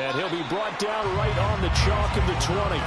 And he'll be brought down right on the chalk of the 20.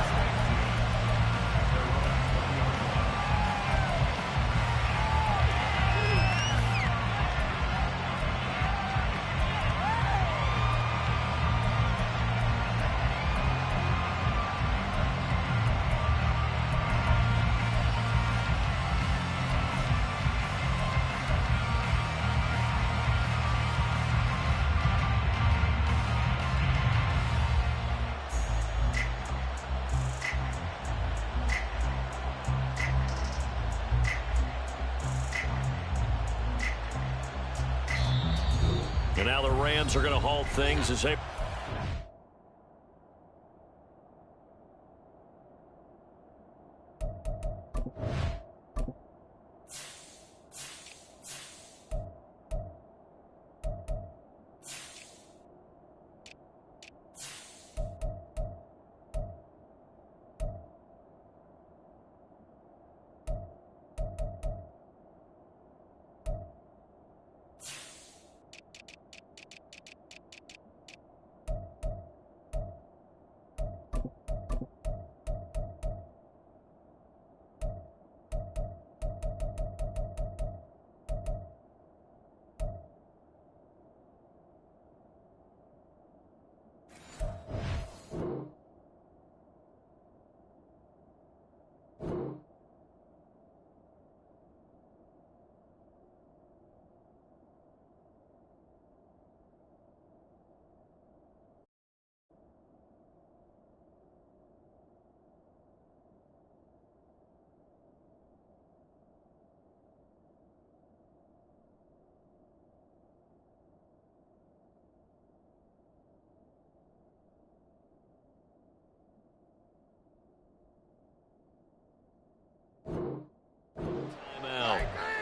And now the Rams are going to halt things as they...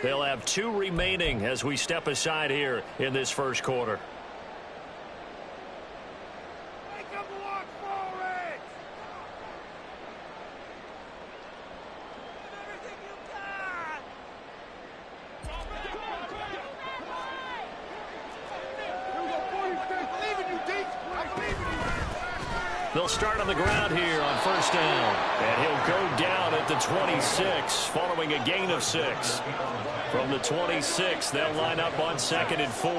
They'll have 2 remaining as we step aside here in this first quarter. Make them walk forward! Everything you got! I believe in you, Deke! I believe in you! They'll start on the ground here on first down. And he'll go down at the 26 following a gain of 6. From the 26, they'll line up on 2nd and 4.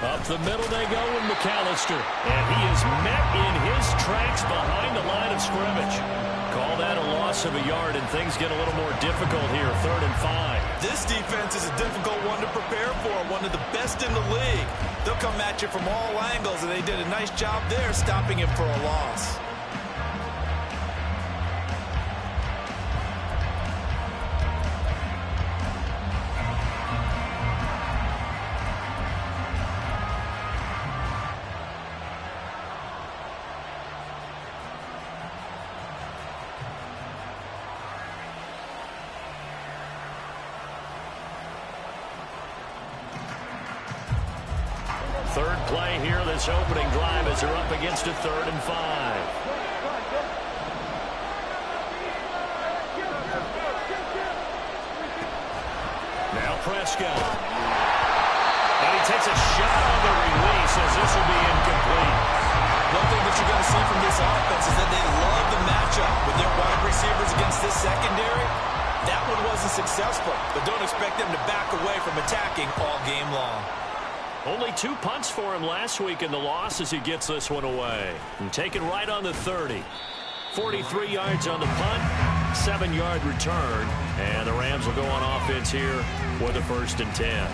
Up the middle they go with McAllister. And he is met in his tracks behind the line of scrimmage. Call that a loss of a yard, and things get a little more difficult here, 3rd and 5. This defense is a difficult one to prepare for, one of the best in the league. They'll come at you from all angles, and they did a nice job there stopping him for a loss. Third play here, this opening drive, as they're up against a 3rd and 5. Now Prescott. And he takes a shot on the release as this will be incomplete. One thing that you're going to see from this offense is that they love the matchup with their wide receivers against this secondary. That one wasn't successful, but don't expect them to back away from attacking all game long. Only 2 punts for him last week in the loss as he gets this one away. And taken right on the 30. 43 yards on the punt, 7-yard return. And the Rams will go on offense here with a 1st and 10.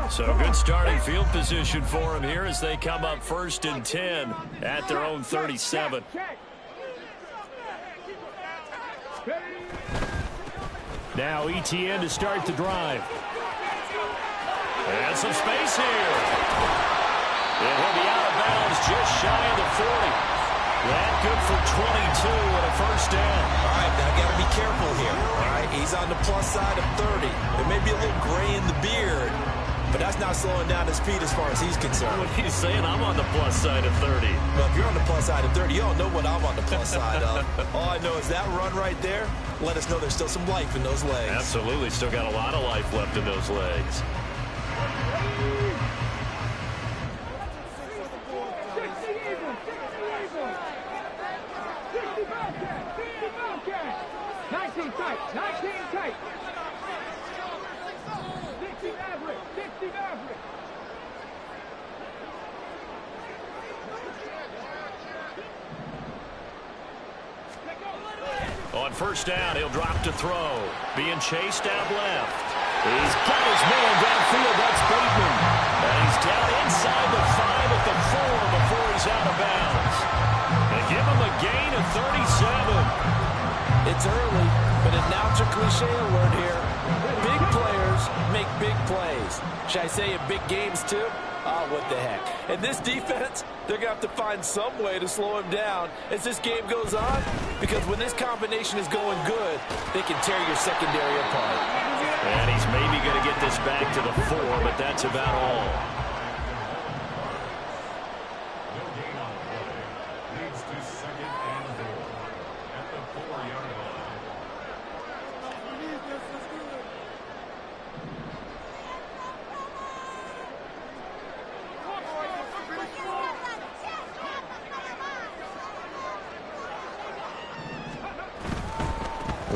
So good starting field position for him here as they come up 1st and 10 at their own 37. Now ETN to start the drive. And some space here. And he'll be out of bounds just shy of the 40. That good for 22 and a first down. All right, now got to be careful here. All right, he's on the plus side of 30. There may be a little gray in the beard, but that's not slowing down his speed as far as he's concerned. What he's saying, I'm on the plus side of 30. Well, if you're on the plus side of 30, you don't know what I'm on the plus side of. All I know is that run right there let us know there's still some life in those legs. Absolutely, still got a lot of life left in those legs. On first down, he'll drop to throw. Being chased out left. He's got his man downfield. That's Bateman. And he's down inside the 5 at the 4 before he's out of bounds. They give him a gain of 37. It's early, but announcer cliche alert here. Big players make big plays. Should I say in big games too? Oh, what the heck. And this defense, they're going to have to find some way to slow him down as this game goes on, because when this combination is going good, they can tear your secondary apart. And he's maybe going to get this back to the 4, but that's about all. Leads to 2nd and 4 at the 4-yard line.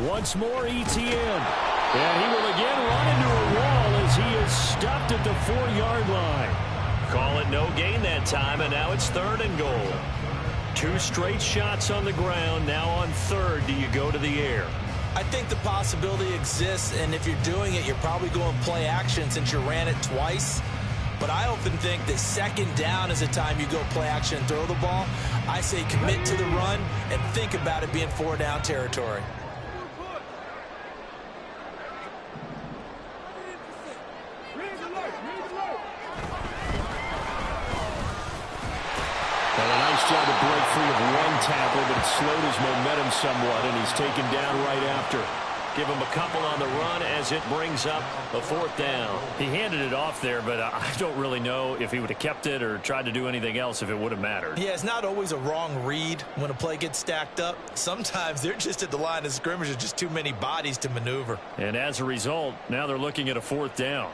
Once more, ETN. And he will again run into a wall as he is stopped at the 4-yard line. Call it no gain that time, and now it's 3rd and goal. 2 straight shots on the ground. Now on 3rd, do you go to the air? I think the possibility exists, and if you're doing it, you're probably going play action since you ran it twice. But I often think that 2nd down is the time you go play action and throw the ball. I say commit to the run and think about it being 4-down territory. Job to break free of 1 tackle, but it slowed his momentum somewhat, and he's taken down right after. Give him a couple on the run as it brings up a 4th down. He handed it off there, but I don't really know if he would have kept it or tried to do anything else if it would have mattered. Yeah, it's not always a wrong read when a play gets stacked up. Sometimes they're just at the line of scrimmage. There's just too many bodies to maneuver. And as a result, now they're looking at a 4th down.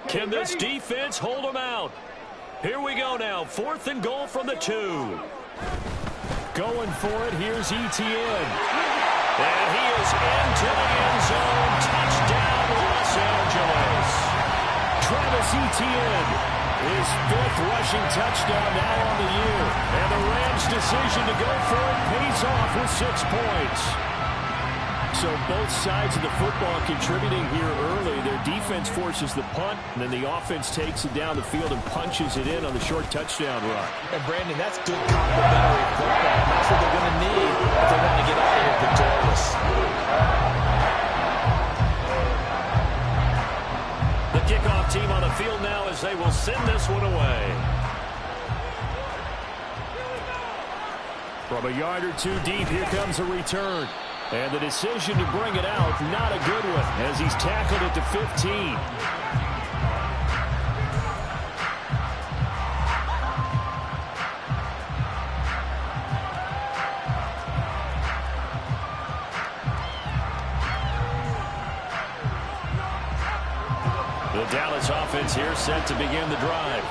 Can this defense hold them out? Here we go now. 4th and goal from the 2. Going for it. Here's ETN. And he is into the end zone. Touchdown, Los Angeles. Travis Etienne, his 5th rushing touchdown now on the year. And the Rams' decision to go for it pays off with 6 points. So both sides of the football contributing here early. Their defense forces the punt, and then the offense takes it down the field and punches it in on the short touchdown run. And, Brandon, that's good complementary football. That's what they're going to need if they want to get out of here victorious. The kickoff team on the field now as they will send this one away. From a yard or 2 deep, here comes a return. And the decision to bring it out, not a good one, as he's tackled at the 15. The Dallas offense here set to begin the drive.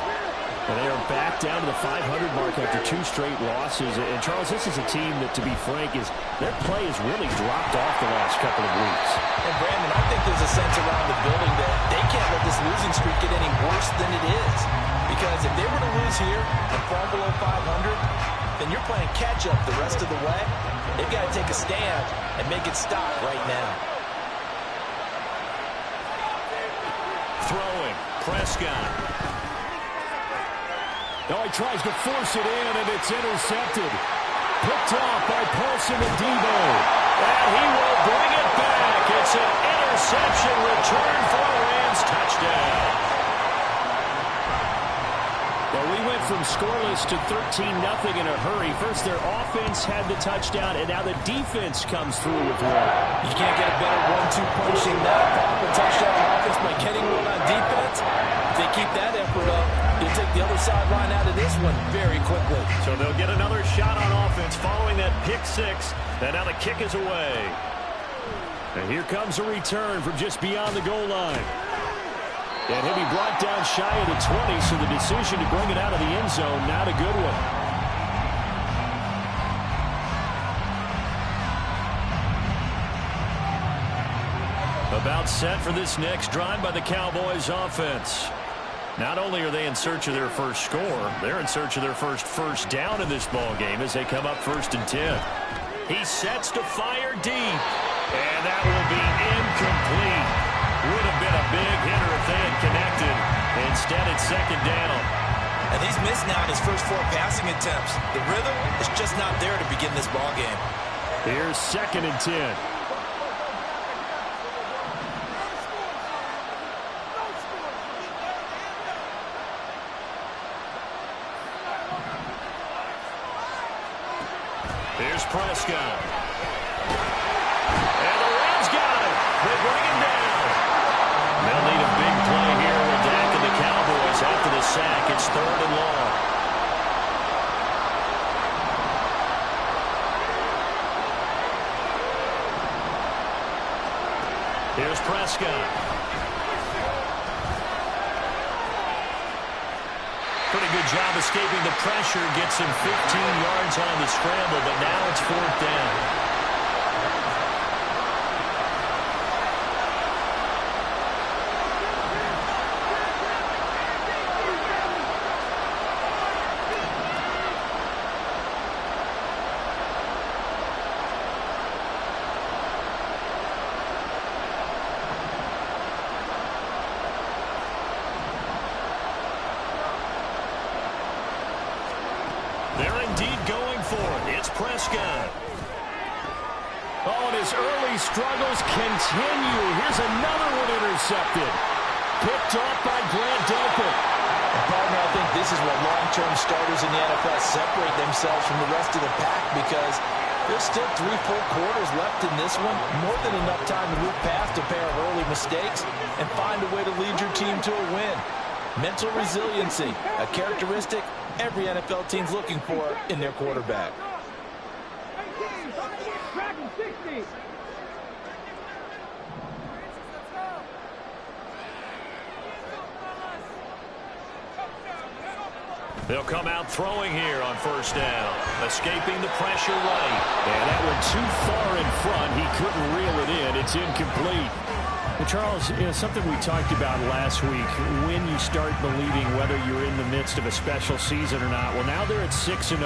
And they are back down to the 500 mark after 2 straight losses. And, Charles, this is a team that, to be frank, their play has really dropped off the last couple of weeks. And, Brandon, I think there's a sense around the building that they can't let this losing streak get any worse than it is. Because if they were to lose here and fall below 500, then you're playing catch-up the rest of the way. They've got to take a stand and make it stop right now. Throwing, Prescott. Oh, he tries to force it in, and it's intercepted. Picked off by Paulson and Debo. And he will bring it back. It's an interception return for a Rams Rams touchdown. Well, we went from scoreless to 13-0 in a hurry. First, their offense had the touchdown, and now the defense comes through with one. You can't get a better 1-2 punch than that. Pop a touchdown on offense by getting one on defense. If they keep that effort up, you'll take the other sideline out of this one very quickly. So they'll get another shot on offense following that pick six. And now the kick is away. And here comes a return from just beyond the goal line. And he'll be brought down shy of the 20, so the decision to bring it out of the end zone, not a good one. About set for this next drive by the Cowboys offense. Not only are they in search of their first score, they're in search of their first down in this ball game as they come up 1st and 10. He sets to fire deep, and that will be incomplete. Would have been a big hitter if they had connected. Instead, it's 2nd down. And he's missed now his first 4 passing attempts. The rhythm is just not there to begin this ball game. Here's 2nd and 10. Here's Prescott. And the Rams got it. They bring it down. They'll need a big play here with Dak and the Cowboys after the sack. It's 3rd and long. Here's Prescott. Pretty good job escaping the pressure. Gets him 15 yards on the scramble, but now it's 4th down. They're indeed going for it. It's Prescott. Oh, and his early struggles continue. Here's another one intercepted. Picked off by Grant Delpit. And partner, I think this is what long-term starters in the NFL separate themselves from the rest of the pack, because there's still 3 full quarters left in this one. More than enough time to move past a pair of early mistakes and find a way to lead your team to a win. Mental resiliency, a characteristic every NFL team's looking for in their quarterback. They'll come out throwing here on 1st down. Escaping the pressure right. And that went too far in front. He couldn't reel it in. It's incomplete. Well, Charles, something we talked about last week, when you start believing whether you're in the midst of a special season or not. Well, now they're at 6-0.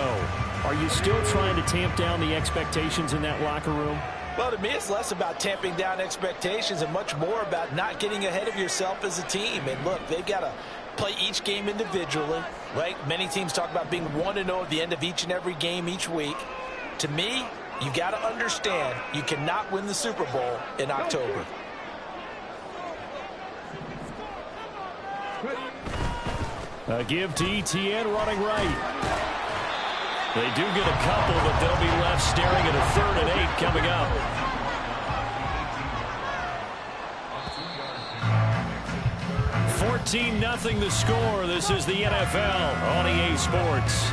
Are you still trying to tamp down the expectations in that locker room? Well, to me, it's less about tamping down expectations and much more about not getting ahead of yourself as a team. And look, they've got to play each game individually, right? Many teams talk about being 1-0 at the end of each and every game each week. To me, you got to understand you cannot win the Super Bowl in October. A give to ETN running right. They do get a couple, but they'll be left staring at a 3rd and 8 coming up. $14-0 the score. This is the NFL on EA Sports.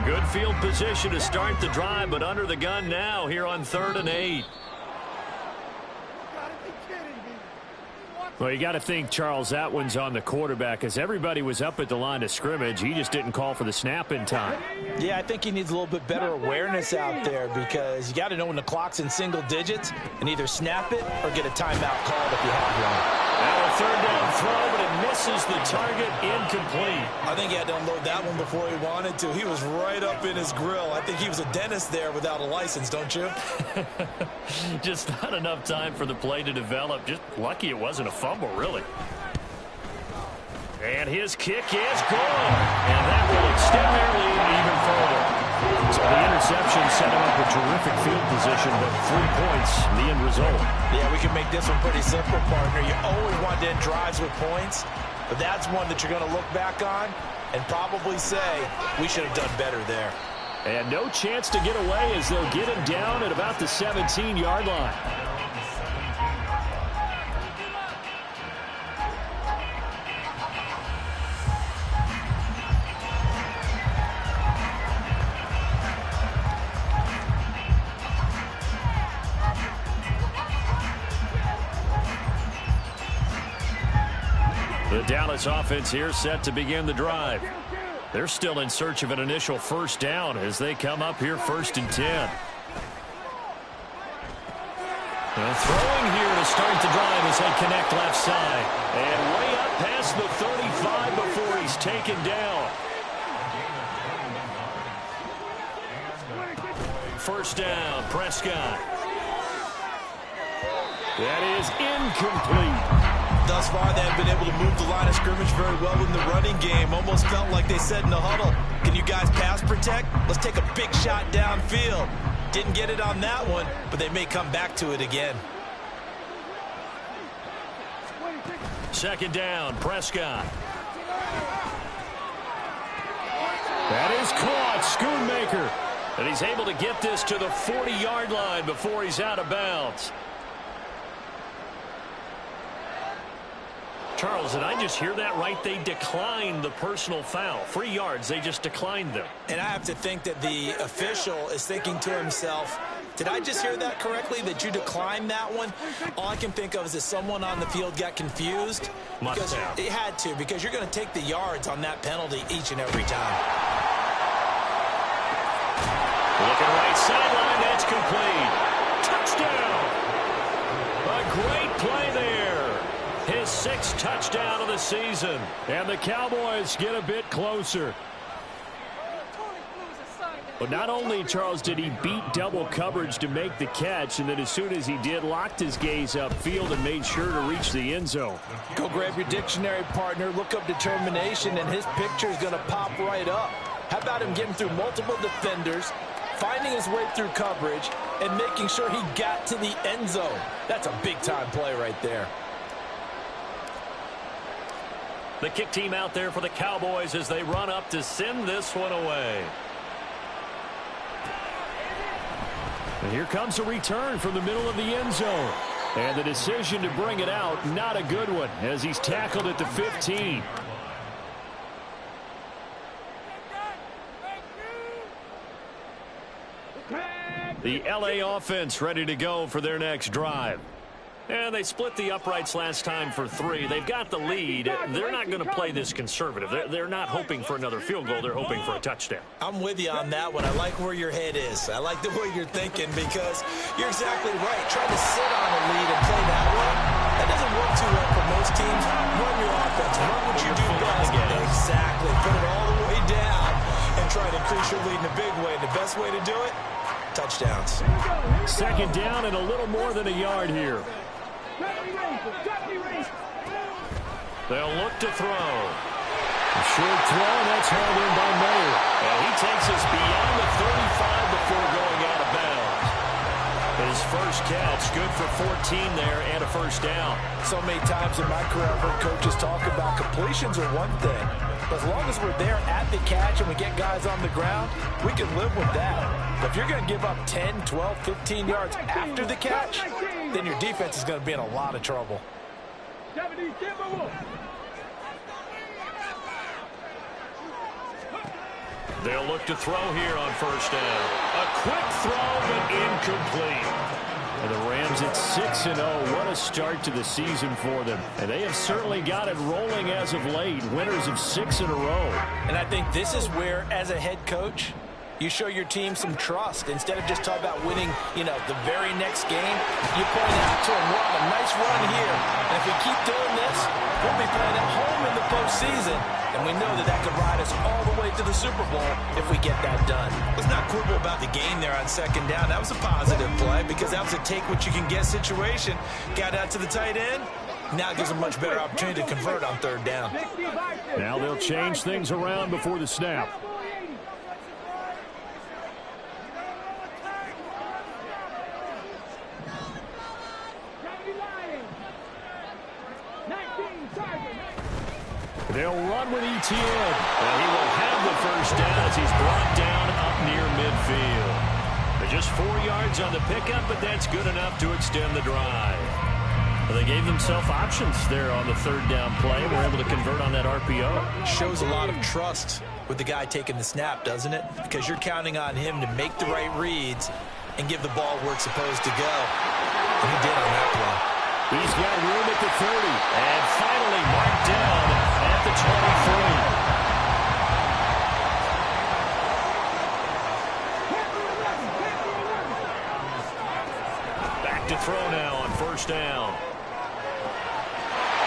Good field position to start the drive, but under the gun now here on 3rd and 8. Well, you got to think, Charles, that one's on the quarterback as everybody was up at the line of scrimmage. He just didn't call for the snap in time. Yeah, I think he needs a little bit better awareness out there because you got to know when the clock's in single digits and either snap it or get a timeout called if you have one. Now a third down throw, but it misses the target, incomplete. I think he had to unload that one before he wanted to. He was right up in his grill. I think he was a dentist there without a license, don't you? Just not enough time for the play to develop. Just lucky it wasn't a fumble, really. And his kick is good. And that will extend their lead even further. So the interception set him up a terrific field position, but 3 points, the end result. Yeah, we can make this one pretty simple, partner. You always want to end drives with points, but that's one that you're going to look back on and probably say, we should have done better there. And no chance to get away as they'll get him down at about the 17-yard line. The Dallas offense here set to begin the drive. They're still in search of an initial first down as they come up here 1st and 10. And throwing here to start the drive as they connect left side. And way up past the 35 before he's taken down. First down, Prescott. That is incomplete. Thus far, they have been able to move the line of scrimmage very well in the running game. Almost felt like they said in the huddle, can you guys pass protect? Let's take a big shot downfield. Didn't get it on that one, but they may come back to it again. Second down, Prescott. That is caught, Schoonmaker. And he's able to get this to the 40-yard line before he's out of bounds. Charles, did I just hear that right? They declined the personal foul. 3 yards, they just declined them. And I have to think that the official is thinking to himself, did I just hear that correctly, that you declined that one? All I can think of is that someone on the field got confused. Must have. It had to, because you're going to take the yards on that penalty each and every time. Looking right sideline, that's complete. Touchdown! A great play there. His 6th touchdown of the season. And the Cowboys get a bit closer. But not only, Charles, did he beat double coverage to make the catch, and then as soon as he did, locked his gaze upfield and made sure to reach the end zone. Go grab your dictionary, partner. Look up determination, and his picture is going to pop right up. How about him getting through multiple defenders, finding his way through coverage, and making sure he got to the end zone? That's a big-time play right there. The kick team out there for the Cowboys as they run up to send this one away. And here comes a return from the middle of the end zone. And the decision to bring it out, not a good one, as he's tackled at the 15. The LA offense ready to go for their next drive. And they split the uprights last time for 3. They've got the lead. They're not going to play this conservative. They're not hoping for another field goal. They're hoping for a touchdown. I'm with you on that one. I like where your head is. I like the way you're thinking because you're exactly right. Trying to sit on a lead and play that way, that doesn't work too well for most teams. Run your offense. Run what you do best. Exactly. Put it all the way down and try to increase your lead in a big way. The best way to do it, touchdowns. Second down and a little more than a yard here. They'll look to throw. A short throw, and that's held in by Mayer. And he takes us beyond the 35 before going out of bounds. His first catch, good for 14 there and a first down. So many times in my career, I've heard coaches talk about completions are one thing. But as long as we're there at the catch and we get guys on the ground, we can live with that. But if you're going to give up 10, 12, 15 yards after the catch, then your defense is going to be in a lot of trouble. They'll look to throw here on first down. A quick throw, but incomplete. And the Rams at 6-0. What a start to the season for them. And they have certainly got it rolling as of late. Winners of 6 in a row. And I think this is where, as a head coach, you show your team some trust. Instead of just talking about winning, the very next game, you point out to them, we're on a nice run here. And if we keep doing this, we'll be playing at home in the postseason. And we know that could ride us all the way to the Super Bowl if we get that done. Let's not quibble about the game there on second down. That was a positive play because that was a take-what-you-can-get situation. Got out to the tight end. Now it gives them a much better opportunity to convert on third down. Now they'll change things around before the snap. They'll run with ETN. And he will have the first down as he's brought down up near midfield. They're just 4 yards on the pickup, but that's good enough to extend the drive. Well, they gave themselves options there on the third down play. We're able to convert on that RPO. Shows a lot of trust with the guy taking the snap, doesn't it? Because you're counting on him to make the right reads and give the ball where it's supposed to go. And he did on that play. He's got room at the 30. And finally marked down at the 23. Back to throw now on first down.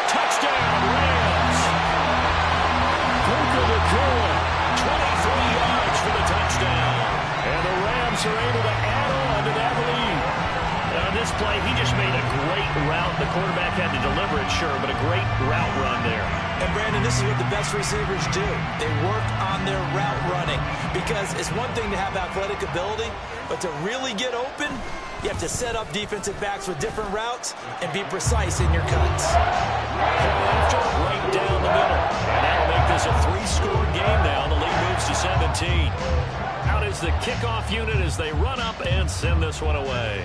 Touchdown, Rams. Puka Nakua, 23 yards for the touchdown. And the Rams are able to add on to that lead. On this play, he just made a great route. The quarterback had to deliver it, sure, but a great route run there. And, Brandon, this is what the best receivers do. They work on their route running because it's one thing to have athletic ability, but to really get open, you have to set up defensive backs with different routes and be precise in your cuts. Right down the middle. And that'll make this a 3-score game now. The lead moves to 17. Out is the kickoff unit as they run up and send this one away.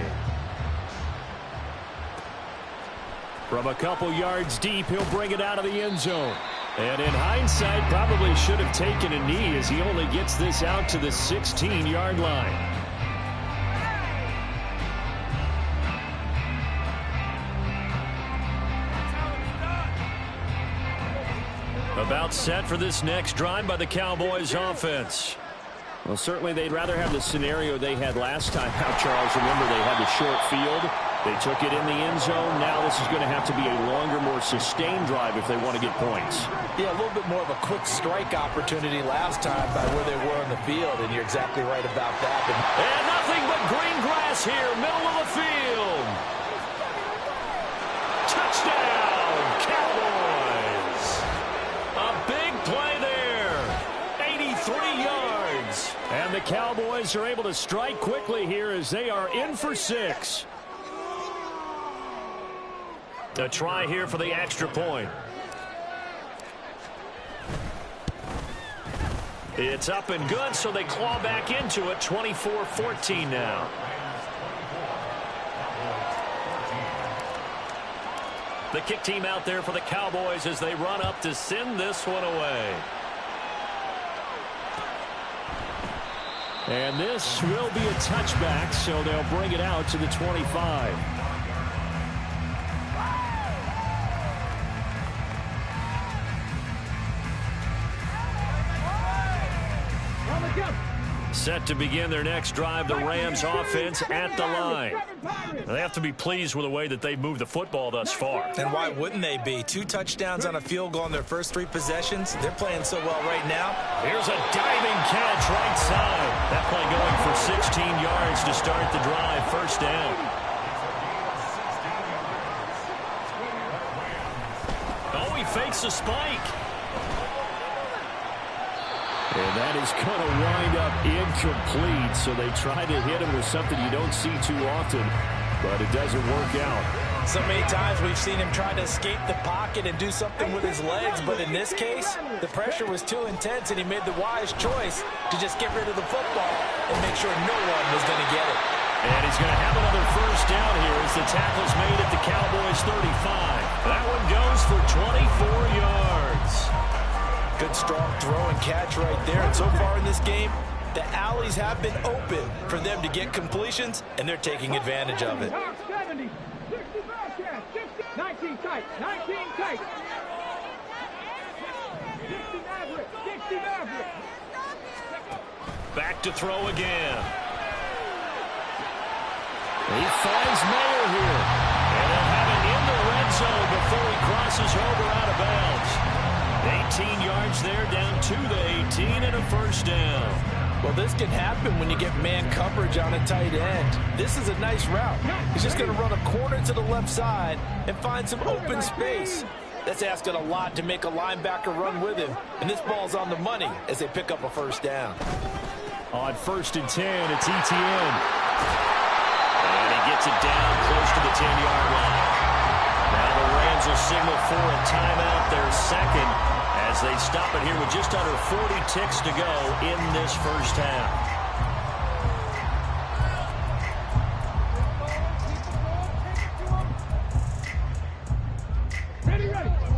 From a couple yards deep, he'll bring it out of the end zone. And in hindsight, probably should have taken a knee as he only gets this out to the 16-yard line. About set for this next drive by the Cowboys offense. Well, certainly they'd rather have the scenario they had last time out, Charles. Remember, they had the short field. They took it in the end zone. Now this is going to have to be a longer, more sustained drive if they want to get points. Yeah, a little bit more of a quick strike opportunity last time by where they were on the field, and you're exactly right about that. And nothing but green grass here, middle of the field. Touchdown, Cowboys. A big play there. 83 yards. And the Cowboys are able to strike quickly here as they are in for 6. A try here for the extra point. It's up and good, so they claw back into it. 24-14 now. The kick team out there for the Cowboys as they run up to send this one away. And this will be a touchback, so they'll bring it out to the 25. Set to begin their next drive, the Rams offense at the line. They have to be pleased with the way that they've moved the football thus far. And why wouldn't they be? 2 touchdowns on a field goal in their first 3 possessions. They're playing so well right now. Here's a diving catch right side. That play going for 16 yards to start the drive. First down. Oh, he fakes a spike. And that is going to wind up incomplete, so they try to hit him with something you don't see too often, but it doesn't work out. So many times we've seen him try to escape the pocket and do something with his legs, but in this case, the pressure was too intense, and he made the wise choice to just get rid of the football and make sure no one was going to get it. And he's going to have another first down here as the tackle's made at the Cowboys' 35. That one goes for 24 yards. Good strong throw and catch right there. And so far in this game, the alleys have been open for them to get completions, and they're taking advantage of it. 70. 60 Bearcats. 60. 19 tight. 19 tight. 60 Maverick. 60 Maverick. Back to throw again. He finds Mayer here. And they'll have it in the red zone before he crosses over out of bounds. 18 yards there, down to the 18 and a first down. Well, this can happen when you get man coverage on a tight end. This is a nice route. He's just going to run a corner to the left side and find some open space. That's asking a lot to make a linebacker run with him. And this ball's on the money as they pick up a first down. On 1st and 10, it's ETN. And he gets it down close to the 10-yard line. Now the Rams will signal for a timeout, their second, as they stop it here with just under 40 ticks to go in this first half.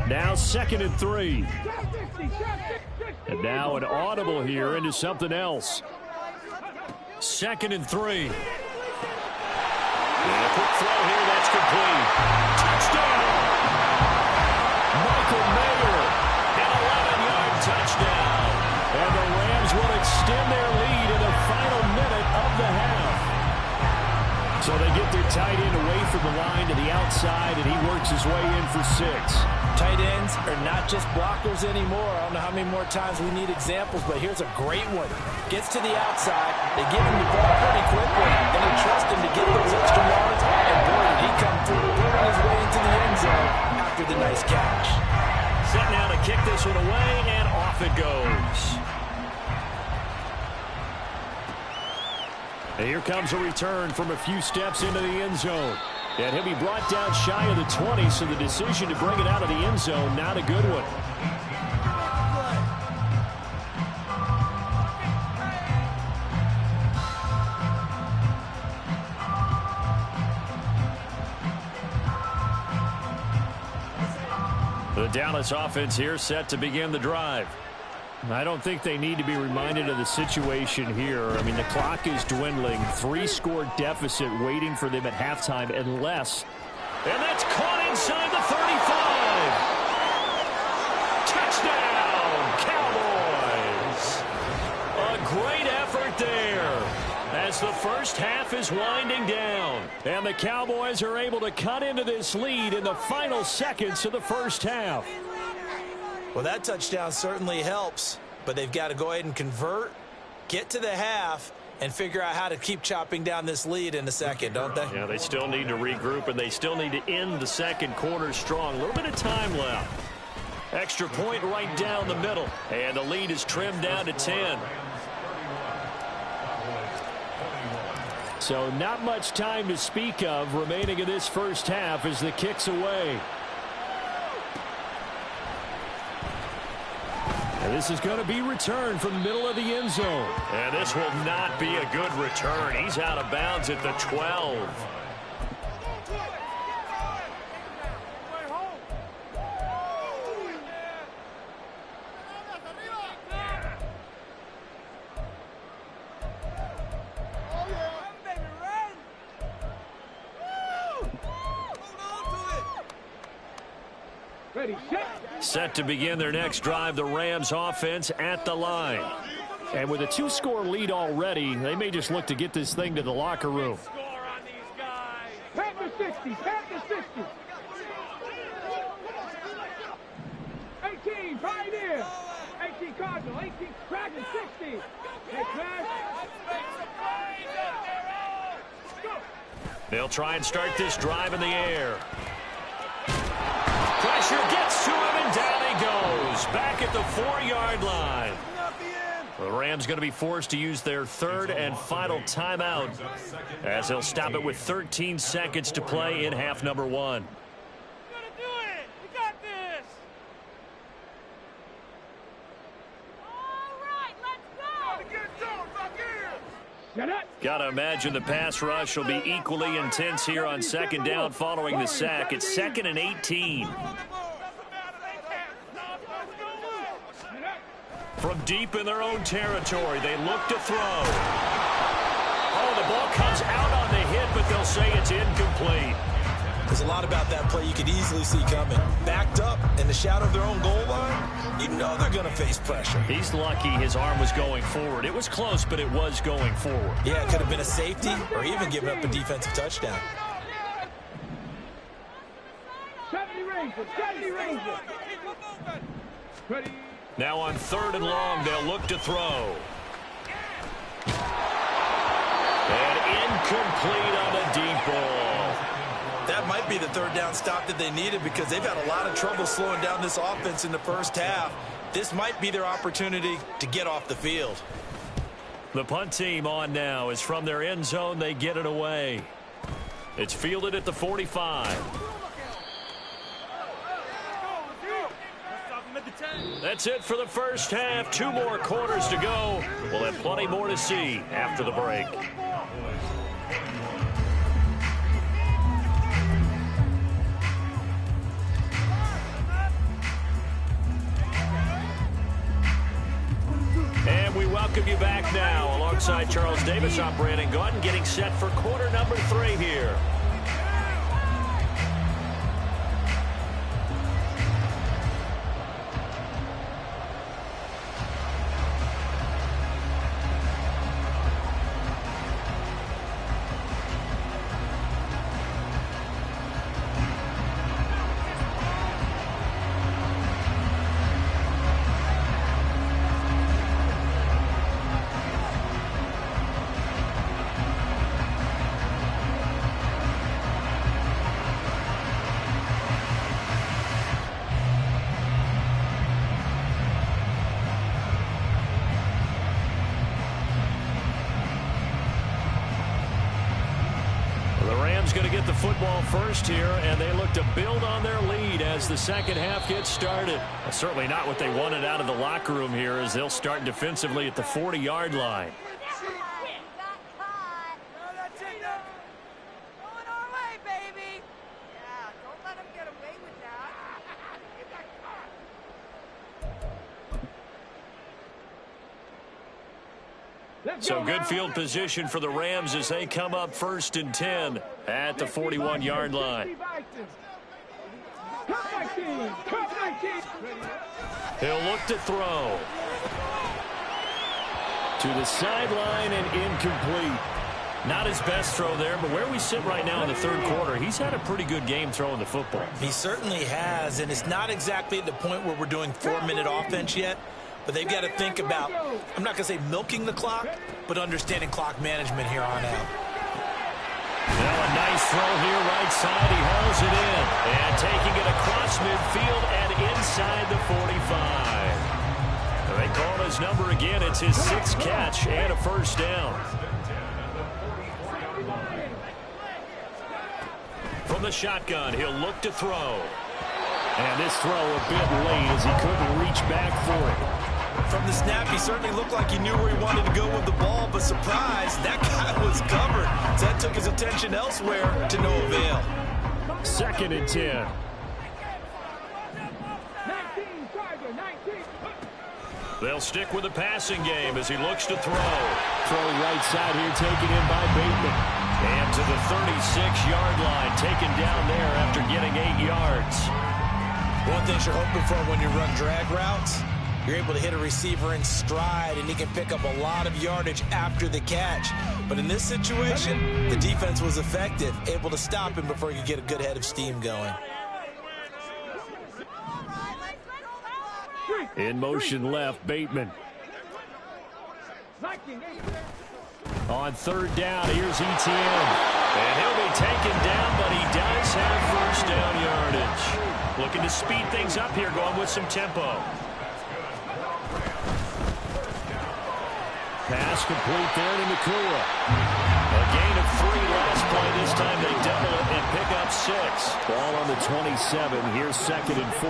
Now 2nd and 3. And now an audible here into something else. 2nd and 3. And a quick throw here, that's complete. Touchdown! Michael Mayer, an 11-yard touchdown. And the Rams will extend their lead in the final minute of the half. So they get their tight end away from the line to the outside, and he works his way in for 6. Tight ends are not just blockers anymore. I don't know how many more times we need examples, but here's a great one. Gets to the outside, they give him the ball pretty quickly, and they trust him to get those extra yards, and boy, did he come through, burning his way into the end zone after the nice catch. Set now to kick this one away, and off it goes. And here comes a return from a few steps into the end zone. And he'll be brought down shy of the 20, so the decision to bring it out of the end zone, not a good one. The Dallas offense here set to begin the drive. I don't think they need to be reminded of the situation here. I mean, the clock is dwindling. 3-score deficit waiting for them at halftime unless... And that's caught inside the 35. Touchdown, Cowboys. A great effort there as the first half is winding down. And the Cowboys are able to cut into this lead in the final seconds of the first half. Well, that touchdown certainly helps, but they've got to go ahead and convert, get to the half, and figure out how to keep chopping down this lead in the second, don't they? Yeah, they still need to regroup, and they still need to end the second quarter strong. A little bit of time left. Extra point right down the middle, and the lead is trimmed down to 10. So not much time to speak of remaining in this first half as the kick's away. And this is going to be returned from the middle of the end zone. And this will not be a good return. He's out of bounds at the 12. Ready, set. Set to begin their next drive, the Rams offense at the line. And with a 2-score lead already, they may just look to get this thing to the locker room. Panther 60, Panther 60. 18, Pioneer. 18, Cardinal. 18, Kraken 60. Hey, Crash. They'll try and start this drive in the air. Pressure gets to him, and down he goes. Back at the 4-yard line. The Rams going to be forced to use their third and final timeout as they'll stop it with 13 seconds to play in half number 1. Got to imagine the pass rush will be equally intense here on second down following the sack. It's 2nd and 18. From deep in their own territory, they look to throw. Oh, the ball comes out on the hit, but they'll say it's incomplete. There's a lot about that play you could easily see coming. Backed up in the shadow of their own goal line, you know they're going to face pressure. He's lucky his arm was going forward. It was close, but it was going forward. Yeah, it could have been a safety or even given up a defensive touchdown. 70 Rangers, 70 Rangers. Ready. Now on 3rd and long, they'll look to throw. And incomplete on a deep ball. That might be the 3rd down stop that they needed because they've had a lot of trouble slowing down this offense in the first half. This might be their opportunity to get off the field. The punt team on now is from their end zone. They get it away. It's fielded at the 45. That's it for the first half. 2 more quarters to go. We'll have plenty more to see after the break. And we welcome you back now. Alongside Charles Davis, I'm Brandon Gunn, getting set for quarter number 3 here. Going to get the football first here, and they look to build on their lead as the second half gets started. Certainly not what they wanted out of the locker room here as they'll start defensively at the 40-yard line. So good field position for the Rams as they come up 1st and 10 at the 41-yard line. He'll look to throw. To the sideline and incomplete. Not his best throw there, but where we sit right now in the 3rd quarter, he's had a pretty good game throwing the football. He certainly has, and it's not exactly at the point where we're doing 4-minute offense yet. But they've got to think about, I'm not going to say milking the clock, but understanding clock management here on out. Well, a nice throw here right side. He hauls it in. And taking it across midfield and inside the 45. They call his number again. It's his 6th catch and a 1st down. From the shotgun, he'll look to throw. And this throw a bit late as he couldn't reach back for it. From the snap, he certainly looked like he knew where he wanted to go with the ball, but surprise, that guy was covered. So that took his attention elsewhere to no avail. 2nd and 10. 19, Charger, 19. They'll stick with the passing game as he looks to throw. Throw right side here, taken in by Bateman. And to the 36-yard line, taken down there after getting 8 yards. One thing you're hoping for when you run drag routes, you're able to hit a receiver in stride, and he can pick up a lot of yardage after the catch. But in this situation, the defense was effective, able to stop him before he could get a good head of steam going. In motion left, Bateman. On 3rd down, here's ETN. And he'll be taken down, but he does have 1st down yardage. Looking to speed things up here, going with some tempo. Pass complete there to Nakua. A gain of 3 last play. This time they double it and pick up 6. Ball on the 27. Here's 2nd and 4.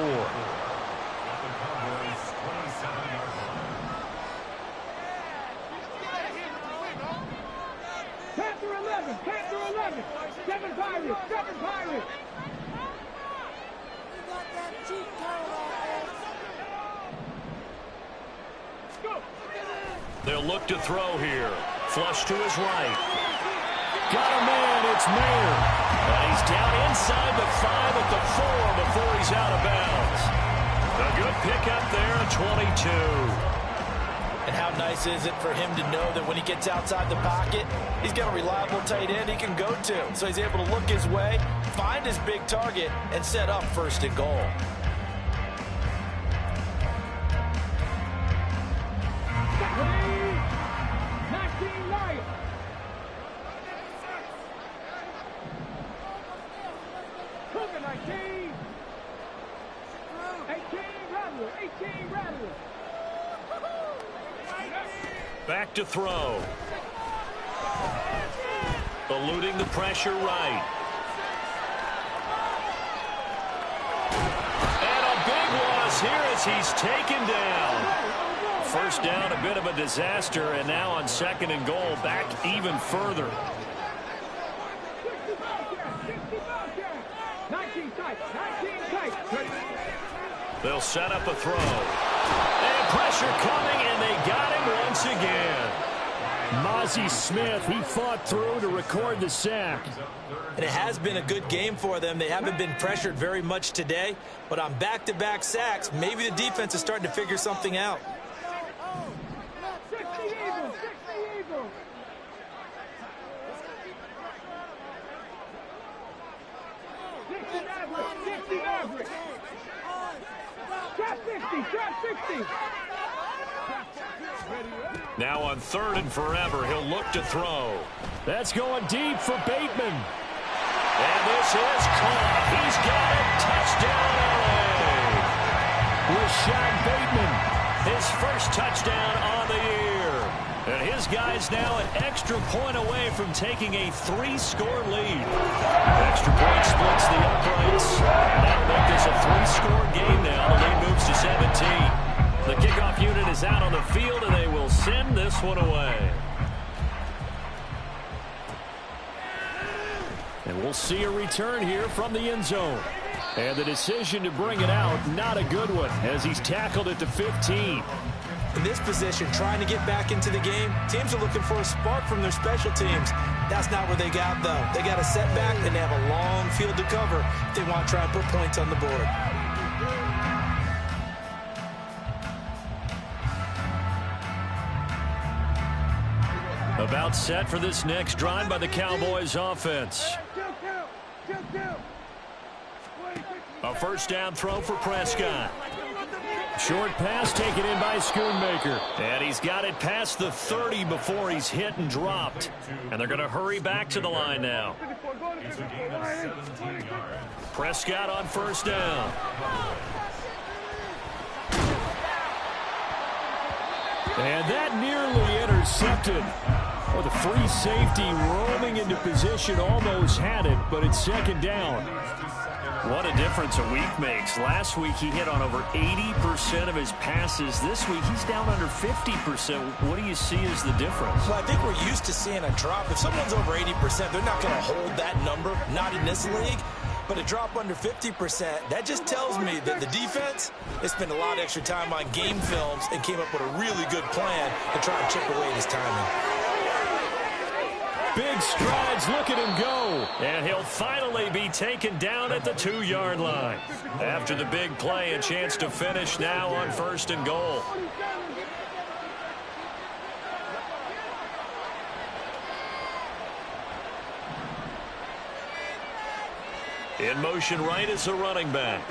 Panther 11, Panther 11. 7 Pirates, 7 Pirates. They'll look to throw here. Flush to his right. got a man. It's Mayer. And he's down inside the 5 at the 4 before he's out of bounds. A good pickup there at 22. And how nice is it for him to know that when he gets outside the pocket, he's got a reliable tight end he can go to. So he's able to look his way, find his big target, and set up first and goal. Back to throw. Eluding the pressure right. And a big loss here as he's taken down. First down, a bit of a disaster, and now on second and goal, back even further. 19 tight. They'll set up a throw. And pressure coming, and they got him once again. Mozzie Smith, he fought through to record the sack. And it has been a good game for them. They haven't been pressured very much today, but on back-to-back sacks, maybe the defense is starting to figure something out. 60 Eagles. Trap 60. Now on third and forever, he'll look to throw. That's going deep for Bateman. And this is caught. He's got it. Touchdown, LA. Rashad Bateman. His first touchdown on the year. And his guy's now an extra point away from taking a 3-score lead. Extra point splits the uprights. That'll make this a 3-score game now. The lead moves to 17. The kickoff unit is out on the field, and they will send this one away. And we'll see a return here from the end zone. And the decision to bring it out, not a good one, as he's tackled at the 15. In this position, trying to get back into the game, teams are looking for a spark from their special teams. That's not where they got, though. They got a setback, and they have a long field to cover if they want to try and put points on the board. About set for this next drive by the Cowboys offense. A first down throw for Prescott. Short pass taken in by Schoonmaker. And he's got it past the 30 before he's hit and dropped. And they're going to hurry back to the line now. Prescott on first down. And that nearly intercepted. Well, the free safety roaming into position almost had it, but it's second down. What a difference a week makes. Last week he hit on over 80% of his passes. This week he's down under 50%. What do you see as the difference? Well, I think we're used to seeing a drop. If someone's over 80%, they're not going to hold that number, not in this league. But a drop under 50%, that just tells me that the defense has spent a lot of extra time on game films and came up with a really good plan to try and chip away at his timing. Big strides, look at him go. And he'll finally be taken down at the 2-yard line. After the big play, a chance to finish now on first and goal. In motion right is the running back.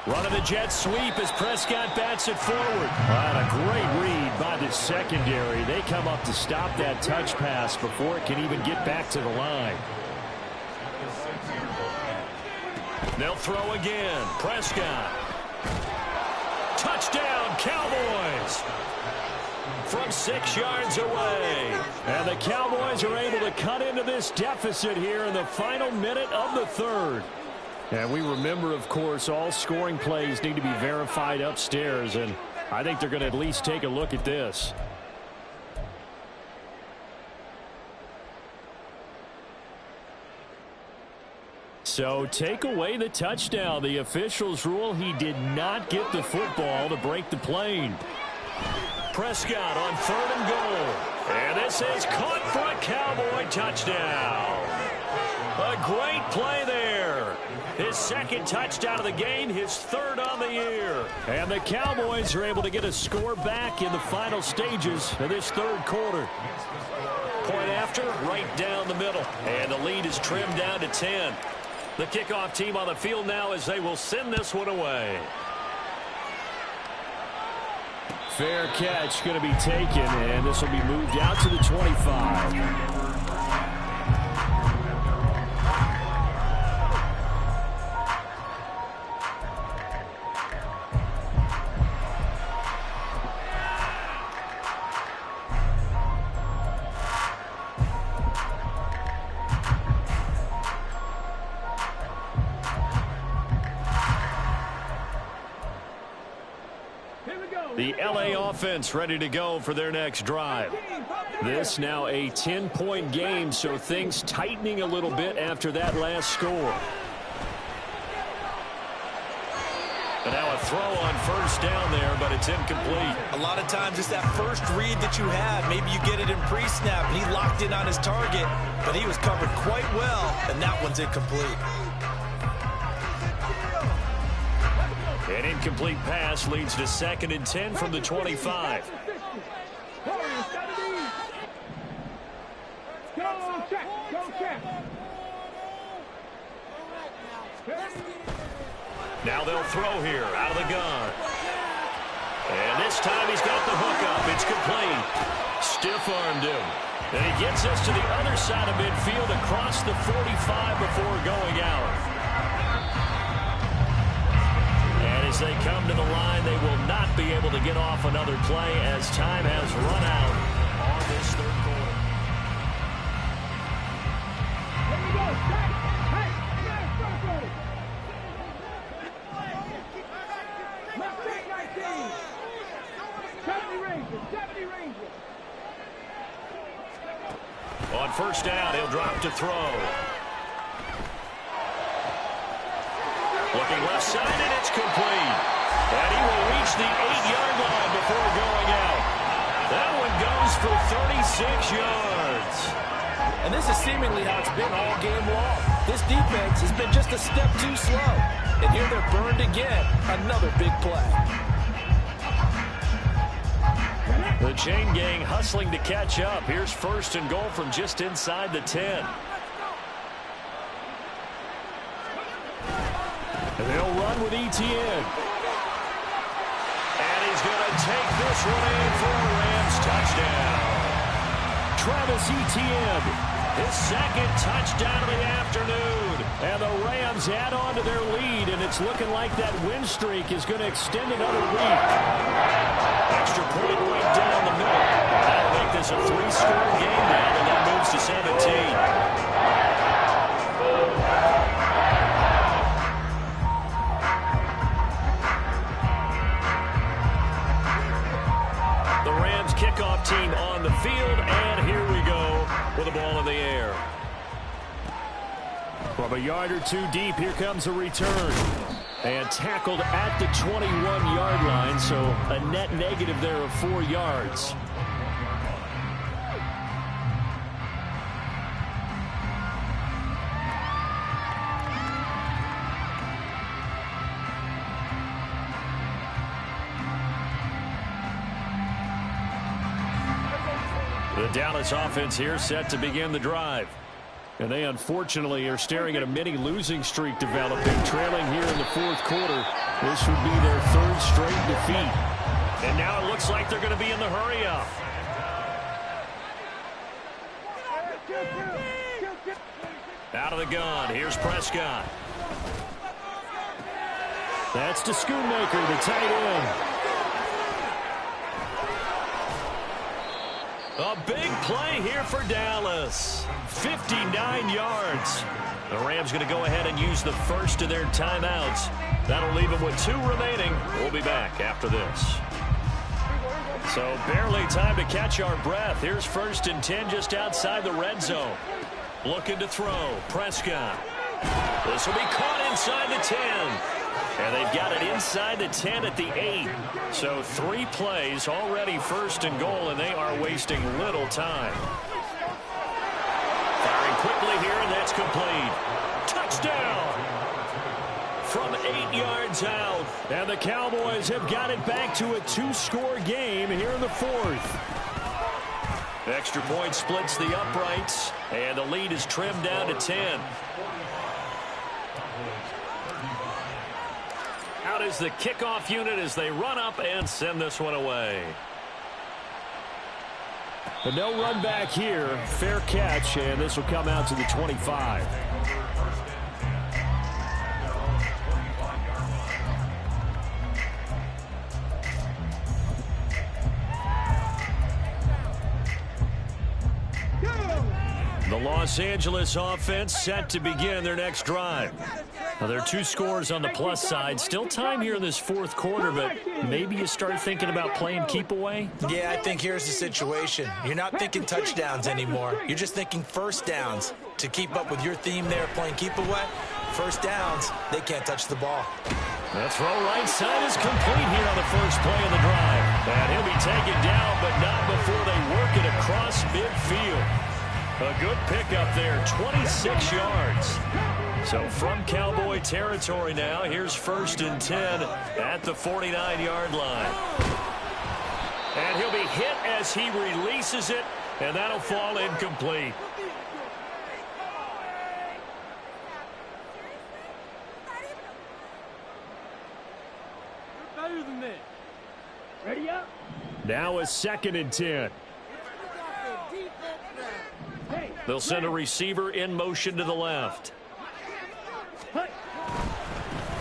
Running the jet sweep as Prescott bats it forward. And a great read by the secondary. They come up to stop that touch pass before it can even get back to the line. They'll throw again. Prescott. Touchdown, Cowboys! From 6 yards away. And the Cowboys are able to cut into this deficit here in the final minute of the third. And we remember, of course, all scoring plays need to be verified upstairs, and I think they're going to at least take a look at this. So take away the touchdown. The officials rule he did not get the football to break the plane. Prescott on 3rd and goal. And this is caught for a Cowboy touchdown. A great play there. His 2nd touchdown of the game, his 3rd on the year. And the Cowboys are able to get a score back in the final stages of this 3rd quarter. Point after, right down the middle. And the lead is trimmed down to 10. The kickoff team on the field now as they will send this one away. Fair catch going to be taken, and this will be moved out to the 25. The LA offense ready to go for their next drive. This now a 10-point game, so things tightening a little bit after that last score. And now a throw on 1st down there, but it's incomplete. A lot of times it's that first read that you had. Maybe you get it in pre-snap, and he locked in on his target, but he was covered quite well, and that one's incomplete. An incomplete pass leads to 2nd and 10 from the 25. Go check. Now they'll throw here out of the gun. And this time he's got the hook up. It's complete. Stiff-armed him. And he gets us to the other side of midfield across the 45 before going out. As they come to the line, they will not be able to get off another play as time has run out on this 3rd quarter. Here we go. Left side 19. 70 Rangers. On 1st down, he'll drop to throw. Looking left side, and it's complete. And he will reach the 8-yard line before going out. That one goes for 36 yards. And this is seemingly how it's been all game long. This defense has been just a step too slow. And here they're burned again. Another big play. The chain gang hustling to catch up. Here's 1st and goal from just inside the 10. And they'll run with Etienne. And he's going to take this one in for a Rams touchdown. Travis Etienne, his 2nd touchdown of the afternoon. And the Rams add on to their lead, and it's looking like that win streak is going to extend another week. Extra point right down the middle. That'll make this a 3-score game now, and that moves to 17. Kickoff team on the field, and here we go with the ball in the air. From a yard or two deep, here comes a return. And tackled at the 21-yard line, so a net negative there of 4 yards. The Dallas offense here set to begin the drive. And they unfortunately are staring at a mini losing streak developing, trailing here in the 4th quarter. This would be their 3rd straight defeat. And now it looks like they're going to be in the hurry-up. Out of the gun, here's Prescott. That's to Schoonmaker, the tight end. A big play here for Dallas. 59 yards. The Rams going to go ahead and use the first of their timeouts. That'll leave them with 2 remaining. We'll be back after this. So barely time to catch our breath. Here's 1st and 10 just outside the red zone. Looking to throw. Prescott. This will be caught inside the 10. And they've got it inside the 10 at the 8. So 3 plays already 1st and goal, and they are wasting little time. Firing quickly here, and that's complete. Touchdown! From 8 yards out. And the Cowboys have got it back to a 2-score game here in the 4th. Extra point splits the uprights, and the lead is trimmed down to 10. Out is the kickoff unit as they run up and send this one away. But no run back here. Fair catch, and this will come out to the 25. The Los Angeles offense set to begin their next drive. Now, there are 2 scores on the plus side. Still time here in this 4th quarter, but maybe you start thinking about playing keep away? Yeah, I think here's the situation. You're not thinking touchdowns anymore. You're just thinking first downs. To keep up with your theme there, playing keep away, first downs, they can't touch the ball. The throw right side is complete here on the first play of the drive. And he'll be taken down, but not before they work it across midfield. A good pickup there, 26 yards. So from Cowboy territory now, here's 1st and 10 at the 49-yard line. And he'll be hit as he releases it, and that'll fall incomplete. Better than this. Ready up? Now a 2nd and 10. They'll send a receiver in motion to the left.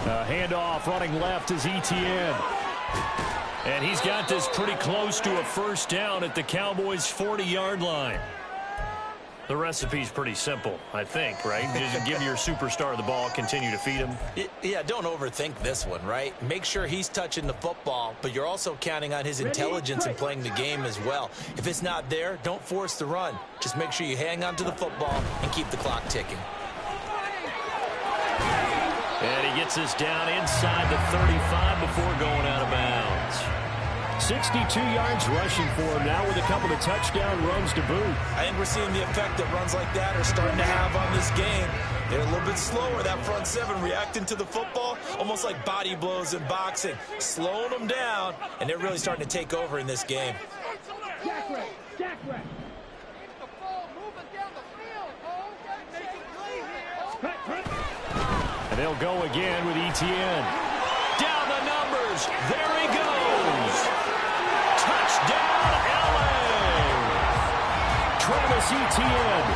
Handoff running left is Etienne. And he's got this pretty close to a first down at the Cowboys' 40-yard line. The recipe's pretty simple, I think, right? Just give your superstar the ball, continue to feed him. Yeah, don't overthink this one, right? Make sure he's touching the football, but you're also counting on his intelligence in playing the game as well. If it's not there, don't force the run. Just make sure you hang on to the football and keep the clock ticking. And he gets us down inside the 35 before going out of bounds. 62 yards rushing for him now with a couple of touchdown runs to boot. I think we're seeing the effect that runs like that are starting to have on this game. They're a little bit slower, that front 7, reacting to the football, almost like body blows in boxing, slowing them down, and they're really starting to take over in this game. Jack right. Jack right. And they'll go again with Etienne. Down the numbers. There he goes. Touchdown, L.A. Travis Etienne.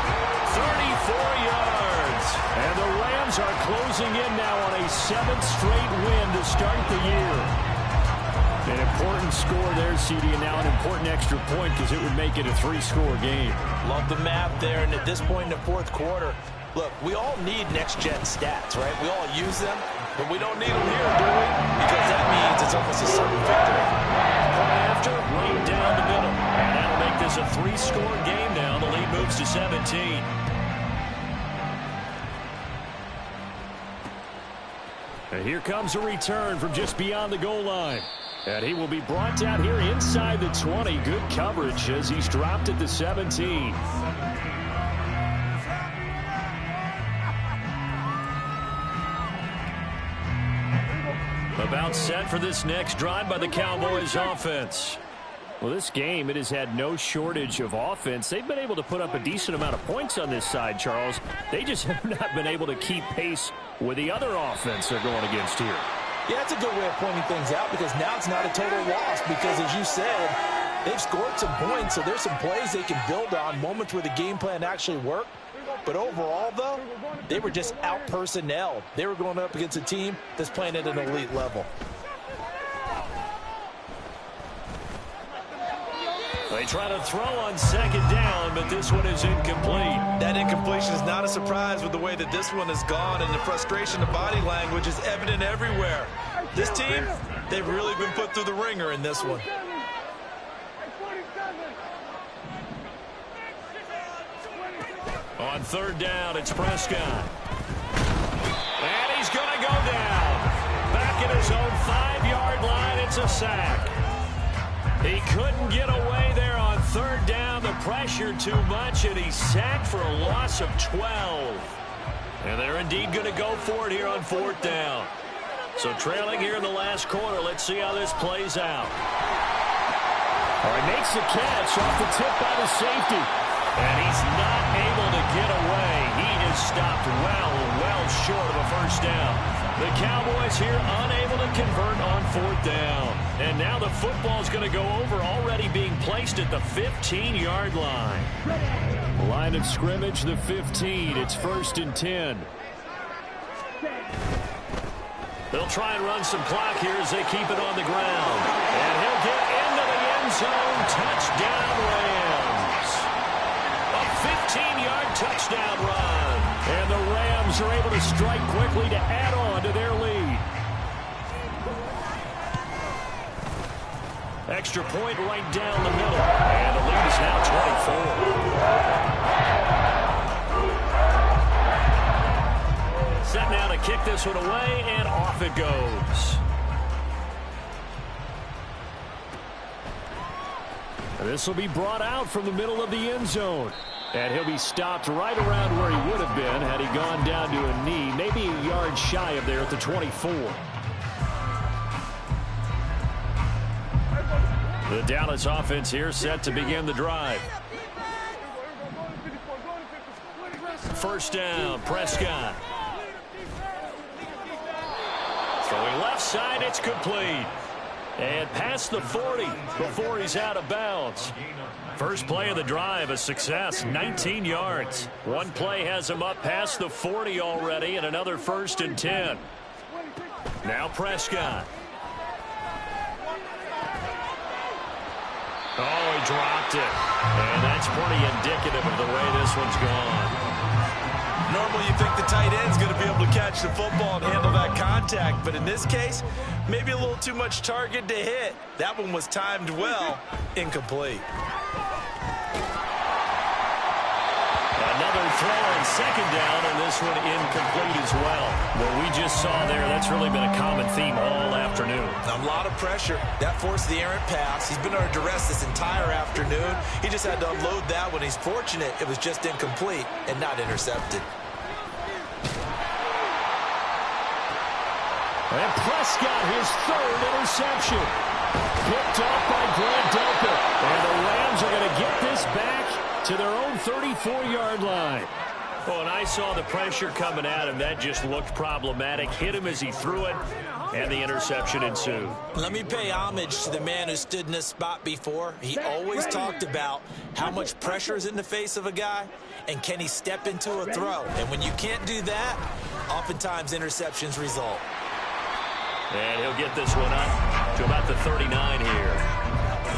34 yards. And the Rams are closing in now on a 7th straight win to start the year. An important score there, CD, and now an important extra point because it would make it a 3-score game. Love the map there, and at this point in the 4th quarter, look, we all need next-gen stats, right? We all use them, but we don't need them here, do we? Because that means it's almost a certain victory. Point after, right down the middle. And that'll make this a 3-score game now. The lead moves to 17. And here comes a return from just beyond the goal line. And he will be brought down here inside the 20. Good coverage as he's dropped at the 17. About set for this next drive by the Cowboys offense. Well, this game, it has had no shortage of offense. They've been able to put up a decent amount of points on this side, Charles. They just have not been able to keep pace with the other offense they're going against here. Yeah, that's a good way of pointing things out because now it's not a total loss because, as you said, they've scored some points, so there's some plays they can build on, moments where the game plan actually worked. But overall, though, they were just out-personnelled. They were going up against a team that's playing at an elite level. They try to throw on 2nd down, but this one is incomplete. That incompletion is not a surprise with the way that this one has gone, and the frustration of body language is evident everywhere. This team, they've really been put through the ringer in this one. On 3rd down, it's Prescott. And he's going to go down. Back at his own 5-yard line. It's a sack. He couldn't get away there on third down. The pressure too much, and he's sacked for a loss of 12. And they're indeed going to go for it here on fourth down. So trailing here in the last quarter. Let's see how this plays out. All right, makes the catch off the tip by the safety. And he's not able to get away. He is stopped well short of a first down. The Cowboys here unable to convert on fourth down. And now the football's going to go over, already being placed at the 15-yard line. Line of scrimmage, the 15. It's 1st and 10. They'll try and run some clock here as they keep it on the ground. And he'll get into the end zone. Touchdown, Rams. A 15-yard touchdown run. And the Rams are able to strike quickly to add on to their lead. Extra point right down the middle. And the lead is now 24. Set now to kick this one away, and off it goes. This will be brought out from the middle of the end zone. And he'll be stopped right around where he would have been had he gone down to a knee, maybe a yard shy of there at the 24. The Dallas offense here set to begin the drive. First down, Prescott. Throwing left side, it's complete. And past the 40 before he's out of bounds. First play of the drive, a success, 19 yards. One play has him up past the 40 already, and another 1st and 10. Now Prescott. Oh, he dropped it. And that's pretty indicative of the way this one's gone. Normally you think the tight end's going to be able to catch the football and handle that contact, but in this case, maybe a little too much target to hit. That one was timed well, incomplete. Another throw on second down, and this one incomplete as well. What we just saw there, that's really been a common theme all afternoon. A lot of pressure. That forced the errant pass. He's been under duress this entire afternoon. He just had to unload that one. He's fortunate it was just incomplete and not intercepted. And Prescott, his 3rd interception. Picked off by Grant Delpit. And the Rams are going to get this back to their own 34-yard line. Well, and I saw the pressure coming at him. That just looked problematic. Hit him as he threw it, and the interception ensued. Let me pay homage to the man who stood in this spot before. He always talked about how much pressure is in the face of a guy, and can he step into a throw. And when you can't do that, oftentimes interceptions result. And he'll get this one up to about the 39 here.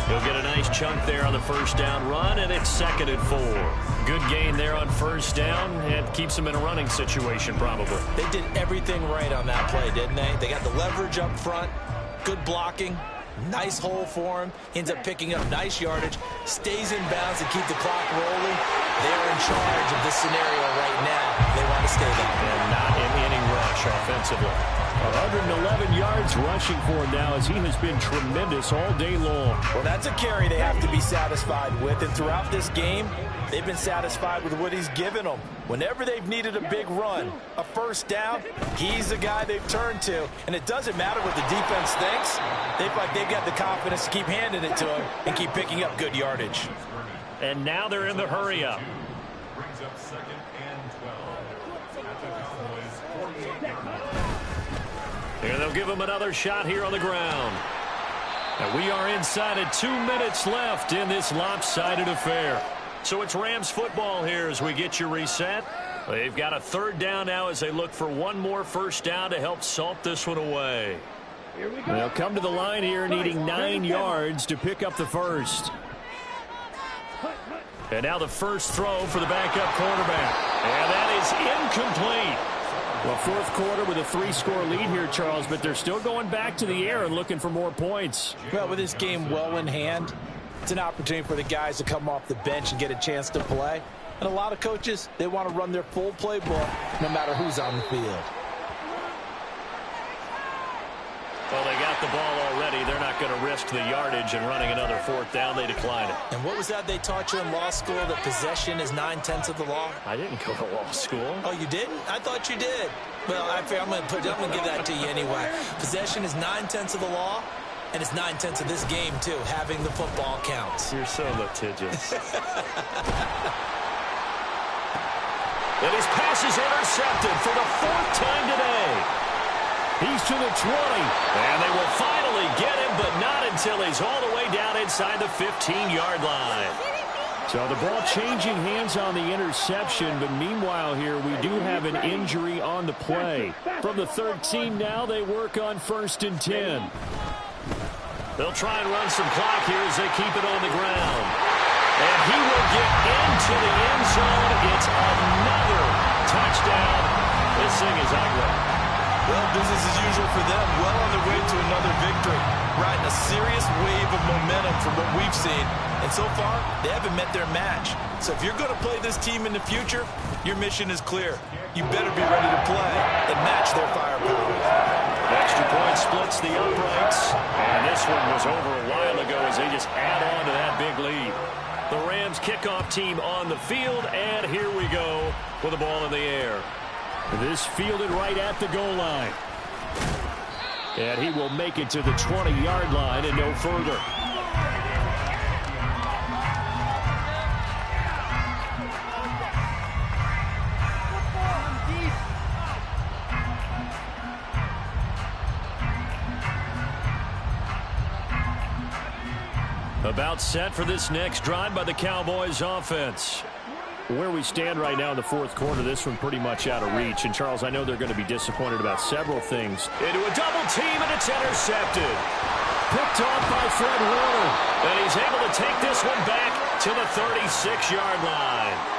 He'll get a nice chunk there on the first down run, and it's 2nd and 4. Good gain there on first down, and keeps him in a running situation probably. They did everything right on that play, didn't they? They got the leverage up front, good blocking, nice hole for him, ends up picking up nice yardage, stays in bounds to keep the clock rolling. They're in charge of this scenario right now. They want to stay there. And not an inning rush offensively. 111 yards rushing for him now, as he has been tremendous all day long. Well, that's a carry they have to be satisfied with, and throughout this game, they've been satisfied with what he's given them. Whenever they've needed a big run, a first down, he's the guy they've turned to. And it doesn't matter what the defense thinks. They feel like they've got the confidence to keep handing it to him and keep picking up good yardage. And now they're in the hurry-up. Brings up 2nd and 12 at the Cowboys 48. And they'll give him another shot here on the ground. And we are inside of 2 minutes left in this lopsided affair. So it's Rams football here as we get you reset. They've got a 3rd down now as they look for one more first down to help salt this one away. They'll come to the line here needing 9 yards to pick up the first. And now the first throw for the backup quarterback. And that is incomplete. Well, 4th quarter with a 3-score lead here, Charles, but they're still going back to the air and looking for more points. Well, with this game well in hand, it's an opportunity for the guys to come off the bench and get a chance to play. And a lot of coaches, they want to run their full playbook no matter who's on the field. not going to risk the yardage and running another fourth down. They decline it. And what was that they taught you in law school, that possession is 9/10 of the law? I didn't go to law school. Oh, you didn't? I thought you did. Well, I'm going to give that to you anyway. Possession is 9/10 of the law, and it's 9/10 of this game, too. Having the football counts. You're so litigious. And his pass is intercepted for the fourth time today. He's to the 20. And they will finally get him, but not until he's all the way down inside the 15-yard line. So the ball changing hands on the interception, but meanwhile here we do have an injury on the play. From the 13 now, they work on 1st and 10. They'll try and run some clock here as they keep it on the ground. And he will get into the end zone. It's another touchdown. This thing is ugly. Well, business as usual for them. Well on their way to another victory. Riding a serious wave of momentum from what we've seen. And so far, they haven't met their match. So if you're going to play this team in the future, your mission is clear. You better be ready to play and match their firepower. Extra point splits the uprights. And this one was over a while ago as they just add on to that big lead. The Rams kickoff team on the field, and here we go with the ball in the air. This fielded right at the goal line. And he will make it to the 20-yard line and no further. About set for this next drive by the Cowboys offense. Where we stand right now in the fourth quarter, this one pretty much out of reach. And, Charles, I know they're going to be disappointed about several things. Into a double team, and it's intercepted. Picked off by Fred Warner. And he's able to take this one back to the 36-yard line.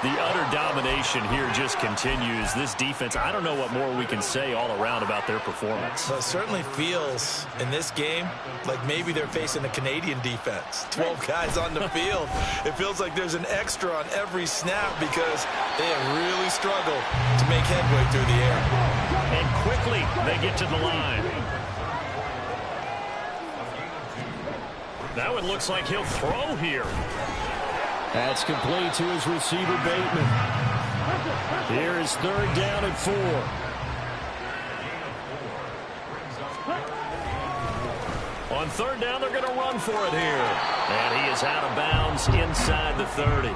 The utter domination here just continues. This defense, I don't know what more we can say all around about their performance. Well, it certainly feels in this game like maybe they're facing a Canadian defense. 12 guys on the field. It feels like there's an extra on every snap because they have really struggled to make headway through the air. And quickly they get to the line. That one looks like he'll throw here. That's complete to his receiver, Bateman. Here is 3rd down and 4. On 3rd down, they're going to run for it here. And he is out of bounds inside the 30.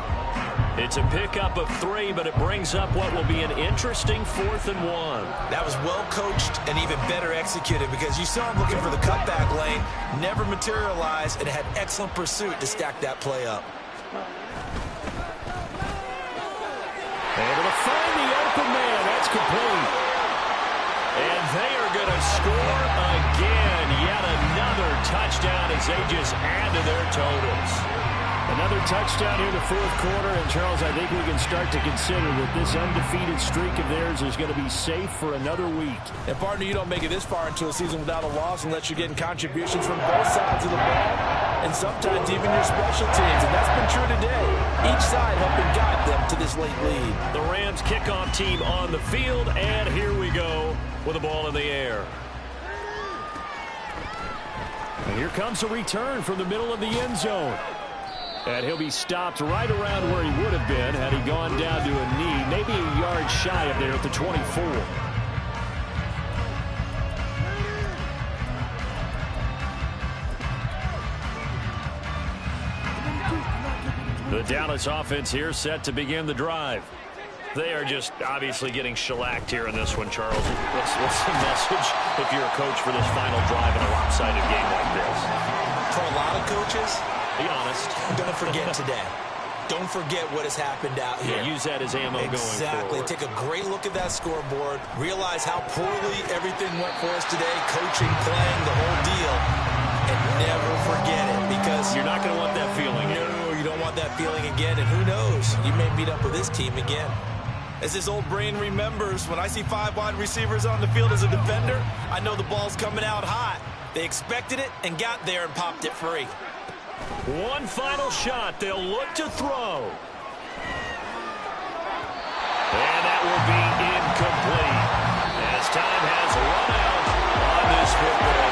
It's a pickup of 3, but it brings up what will be an interesting 4th and 1. That was well coached and even better executed because you saw him looking for the cutback lane, never materialized, and had excellent pursuit to stack that play up. Able to find the open man. That's complete. And they are going to score again. Yet another touchdown as they just add to their totals. Another touchdown here in the fourth quarter. And, Charles, I think we can start to consider that this undefeated streak of theirs is going to be safe for another week. And, partner, you don't make it this far into a season without a loss unless you're getting contributions from both sides of the ball and sometimes even your special teams. And that's been true today. Each side helping guide them to this late lead. The Rams kickoff team on the field, and here we go with the ball in the air. And here comes a return from the middle of the end zone. And he'll be stopped right around where he would have been had he gone down to a knee, maybe a yard shy of there at the 24. The Dallas offense here set to begin the drive. They are just obviously getting shellacked here in this one, Charles. What's the message if you're a coach for this final drive in a lopsided game like this? For a lot of coaches, be honest. Don't forget today. Don't forget what has happened out here. Yeah, use that as ammo going forward. Exactly. Take a great look at that scoreboard. Realize how poorly everything went for us today. Coaching, playing, the whole deal. And never forget it because you're not going to want that feeling here. No, you don't want that feeling again. And who knows? You may meet up with this team again. As his old brain remembers, when I see 5 wide receivers on the field as a defender, I know the ball's coming out hot. They expected it and got there and popped it free. One final shot. They'll look to throw. And that will be incomplete as time has run out on this football